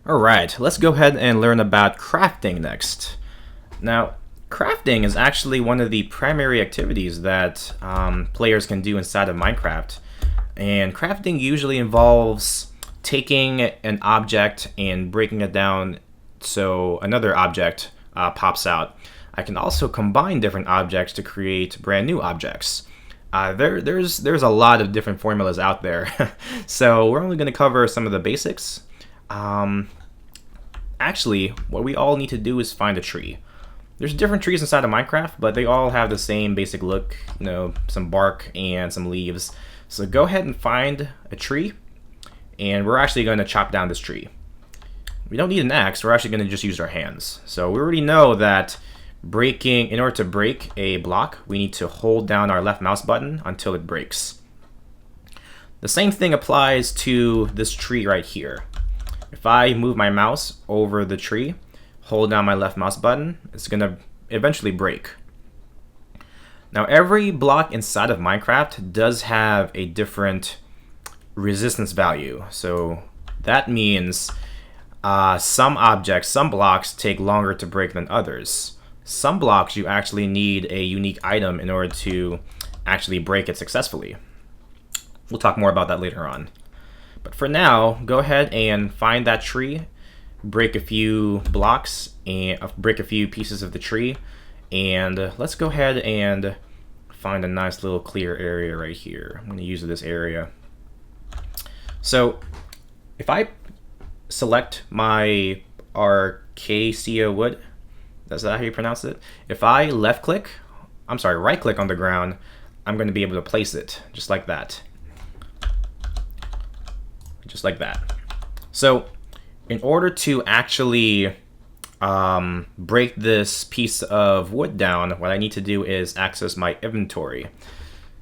Alright, let's go ahead and learn about crafting next. Now, crafting is actually one of the primary activities that players can do inside of Minecraft. And crafting usually involves taking an object and breaking it down so another object pops out. I can also combine different objects to create brand new objects. There's a lot of different formulas out there, so we're only going to cover some of the basics. Actually, what we all need to do is find a tree. There's different trees inside of Minecraft, but they all have the same basic look, some bark and some leaves. So go ahead and find a tree, and we're actually going to chop down this tree. We don't need an axe, we're actually going to just use our hands. So we already know that in order to break a block, we need to hold down our left mouse button until it breaks. The same thing applies to this tree right here. If I move my mouse over the tree, hold down my left mouse button, it's going to eventually break. Now, every block inside of Minecraft does have a different resistance value. So that means some blocks take longer to break than others. Some blocks you actually need a unique item in order to actually break it successfully. We'll talk more about that later on. But for now, go ahead and find that tree, break a few blocks, and break a few pieces of the tree, and let's go ahead and find a nice little clear area right here. I'm going to use this area. So if I select my Acacia wood, that's how you pronounce it. If I right click on the ground, I'm going to be able to place it just like that. Just like that. So in order to actually break this piece of wood down, what I need to do is access my inventory.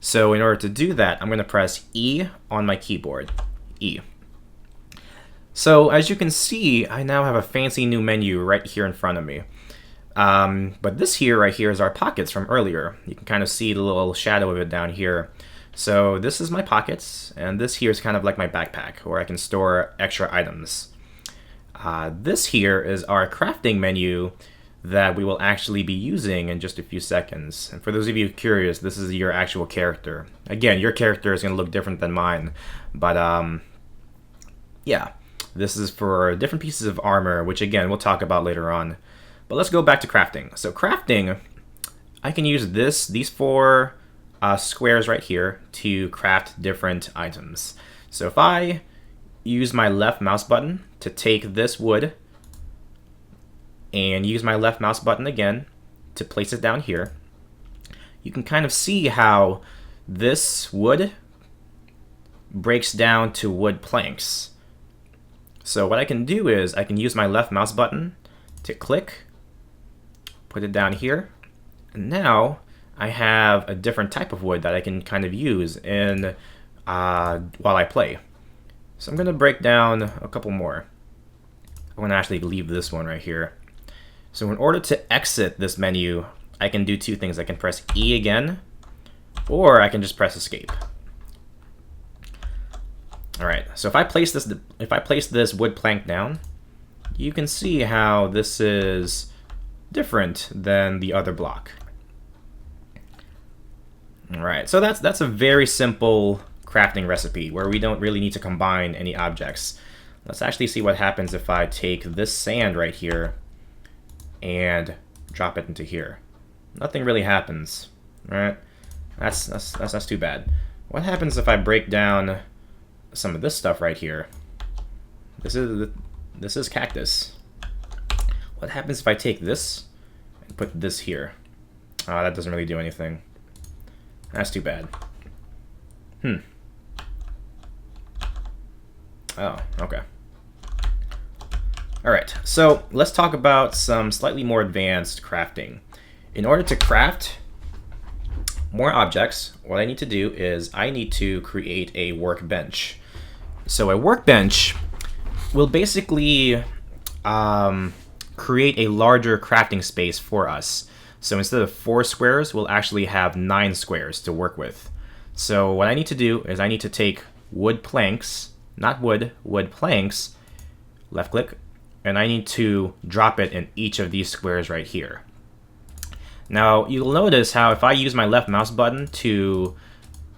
So in order to do that, I'm going to press E on my keyboard. E. So as you can see, I now have a fancy new menu right here in front of me. But this here right here is our pockets from earlier. You can kind of see the little shadow of it down here. So this is my pockets, and this here is kind of like my backpack, where I can store extra items. This here is our crafting menu that we will actually be using in just a few seconds. And for those of you curious, this is your actual character. Again, your character is going to look different than mine, but yeah, this is for different pieces of armor, which again, we'll talk about later on. But let's go back to crafting. So crafting, I can use these four squares right here to craft different items. So if I use my left mouse button to take this wood and use my left mouse button again to place it down here, you can kind of see how this wood breaks down to wood planks. So what I can do is I can use my left mouse button to click, put it down here, and now I have a different type of wood that I can kind of use while I play. So I'm going to break down a couple more. I'm going to actually leave this one right here. So in order to exit this menu, I can do two things. I can press E again, or I can just press escape. All right. So if I place this wood plank down, you can see how this is different than the other block. All right, so that's a very simple crafting recipe where we don't really need to combine any objects. Let's actually see what happens if I take this sand right here and drop it into here. Nothing really happens, right? That's too bad. What happens if I break down some of this stuff right here? This is cactus. What happens if I take this and put this here? That doesn't really do anything. That's too bad. Oh, okay. Alright, so let's talk about some slightly more advanced crafting. In order to craft more objects, what I need to do is I need to create a workbench. So a workbench will basically create a larger crafting space for us. So instead of 4 squares, we'll actually have 9 squares to work with. So what I need to do is I need to take wood planks, not wood, wood planks, left click, and I need to drop it in each of these squares right here. Now you'll notice how if I use my left mouse button to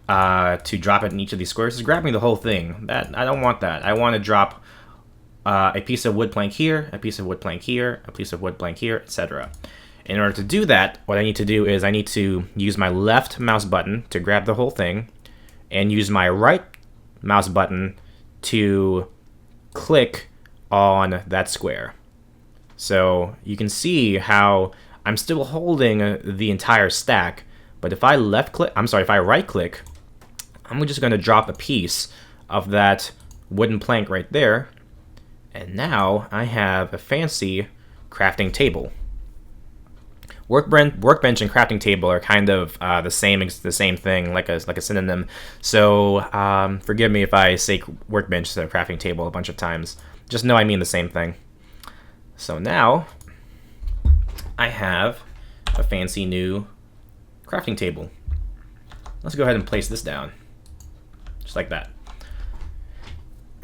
drop it in each of these squares, it's grabbing the whole thing. I don't want that. I want to drop a piece of wood plank here, a piece of wood plank here, a piece of wood plank here, etc. In order to do that, what I need to do is I need to use my left mouse button to grab the whole thing, and use my right mouse button to click on that square. So you can see how I'm still holding the entire stack, but if I right click, I'm just going to drop a piece of that wooden plank right there, and now I have a fancy crafting table. Workbench and crafting table are kind of the same thing, like a synonym. So forgive me if I say workbench instead of crafting table a bunch of times. Just know I mean the same thing. So now I have a fancy new crafting table. Let's go ahead and place this down, just like that.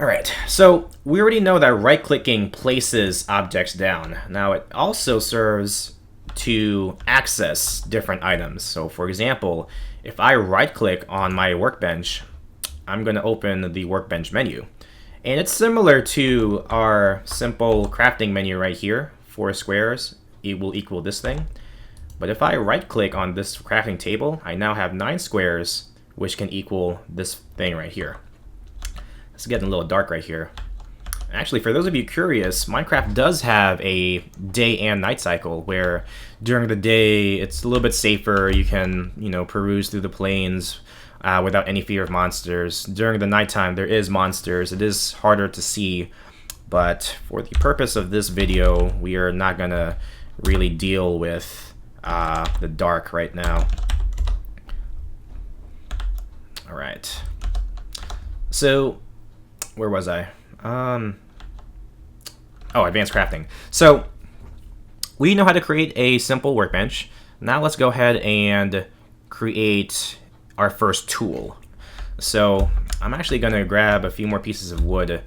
All right, so we already know that right-clicking places objects down. Now it also serves to access different items. So for example, if I right-click on my workbench, I'm going to open the workbench menu. And it's similar to our simple crafting menu right here. 4 squares, it will equal this thing. But if I right-click on this crafting table, I now have 9 squares, which can equal this thing right here. It's getting a little dark right here. Actually, for those of you curious, Minecraft does have a day and night cycle where during the day it's a little bit safer. You can, peruse through the plains without any fear of monsters. During the nighttime, there is monsters. It is harder to see, but for the purpose of this video, we are not gonna really deal with the dark right now. All right. So, where was I? Advanced crafting. So we know how to create a simple workbench. Now let's go ahead and create our first tool. So I'm actually going to grab a few more pieces of wood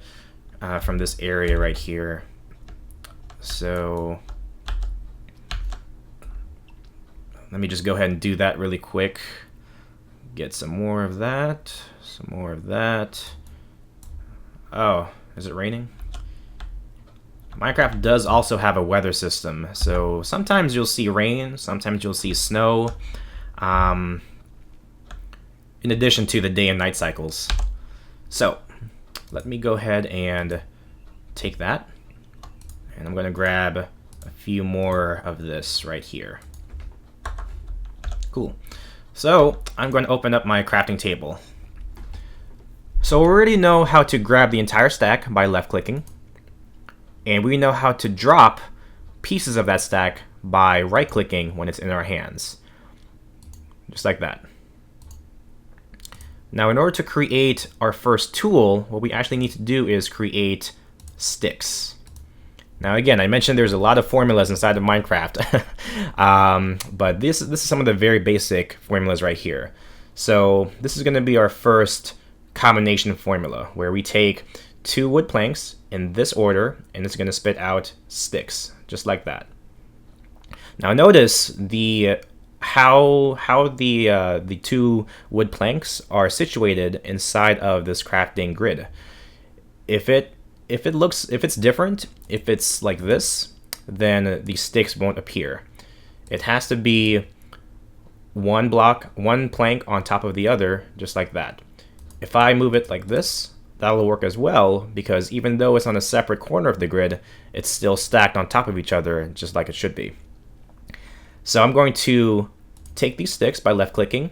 from this area right here. So let me just go ahead and do that really quick. Get some more of that, some more of that. Oh, is it raining? Minecraft does also have a weather system, so sometimes you'll see rain, sometimes you'll see snow, in addition to the day and night cycles. So let me go ahead and take that, and I'm going to grab a few more of this right here. Cool. So I'm going to open up my crafting table. So we already know how to grab the entire stack by left-clicking, and we know how to drop pieces of that stack by right-clicking when it's in our hands. Just like that. Now in order to create our first tool, what we actually need to do is create sticks. Now again, I mentioned there's a lot of formulas inside of Minecraft, but this is some of the very basic formulas right here. So this is going to be our first combination formula, where we take 2 wood planks in this order, and it's going to spit out sticks, just like that. Now notice how the 2 wood planks are situated inside of this crafting grid. If it's different, if it's like this, then the sticks won't appear. It has to be one plank on top of the other, just like that. If I move it like this, that'll work as well, because even though it's on a separate corner of the grid, it's still stacked on top of each other, just like it should be. So I'm going to take these sticks by left-clicking,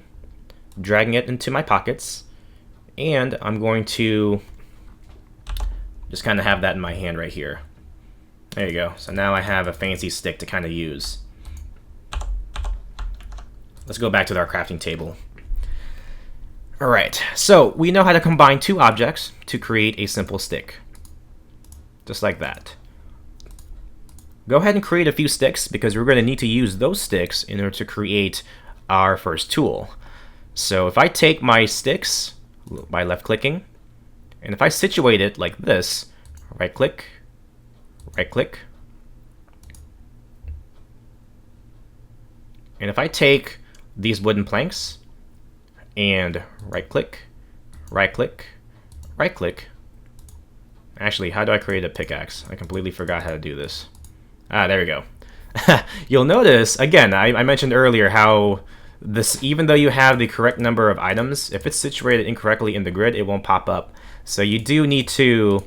dragging it into my pockets, and I'm going to just kind of have that in my hand right here. There you go. So now I have a fancy stick to kind of use. Let's go back to our crafting table. Alright, so we know how to combine 2 objects to create a simple stick. Just like that. Go ahead and create a few sticks, because we're going to need to use those sticks in order to create our first tool. So if I take my sticks by left-clicking, and if I situate it like this, right-click, right click. And if I take these wooden planks and right click, right click, right click. Actually, how do I create a pickaxe? I completely forgot how to do this. Ah, there we go. You'll notice, again, I mentioned earlier how this, even though you have the correct number of items, if it's situated incorrectly in the grid, it won't pop up. So you do need to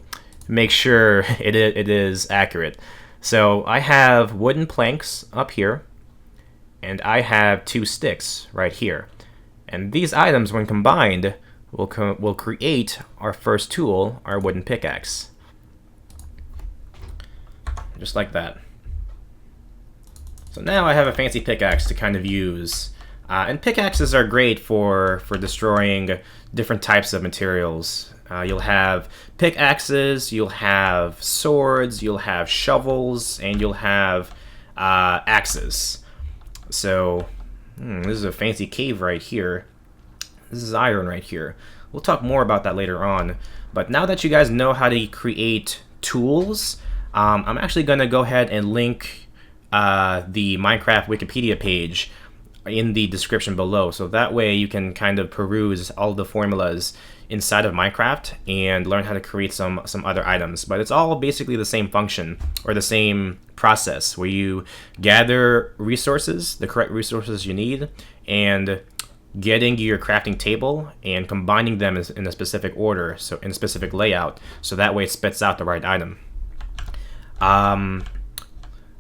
make sure it is accurate. So I have wooden planks up here, and I have 2 sticks right here. And these items, when combined, will create our first tool, our wooden pickaxe. Just like that. So now I have a fancy pickaxe to kind of use. And pickaxes are great for destroying different types of materials. You'll have pickaxes, you'll have swords, you'll have shovels, and you'll have axes. So this is a fancy cave right here. This is iron right here. We'll talk more about that later on. But now that you guys know how to create tools, I'm actually going to go ahead and link the Minecraft Wikipedia page in the description below. So that way you can kind of peruse all the formulas inside of Minecraft and learn how to create some other items. But it's all basically the same function or the same process where you gather resources, the correct resources you need, and getting your crafting table and combining them in a specific order, so in a specific layout, so that way it spits out the right item.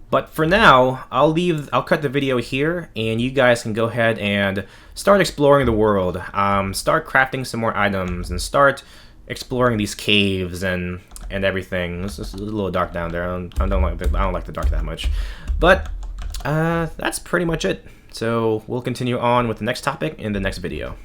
But for now, I'll cut the video here, and you guys can go ahead and start exploring the world. Start crafting some more items and start exploring these caves and everything. It's just a little dark down there. I don't like the dark that much, but that's pretty much it. So we'll continue on with the next topic in the next video.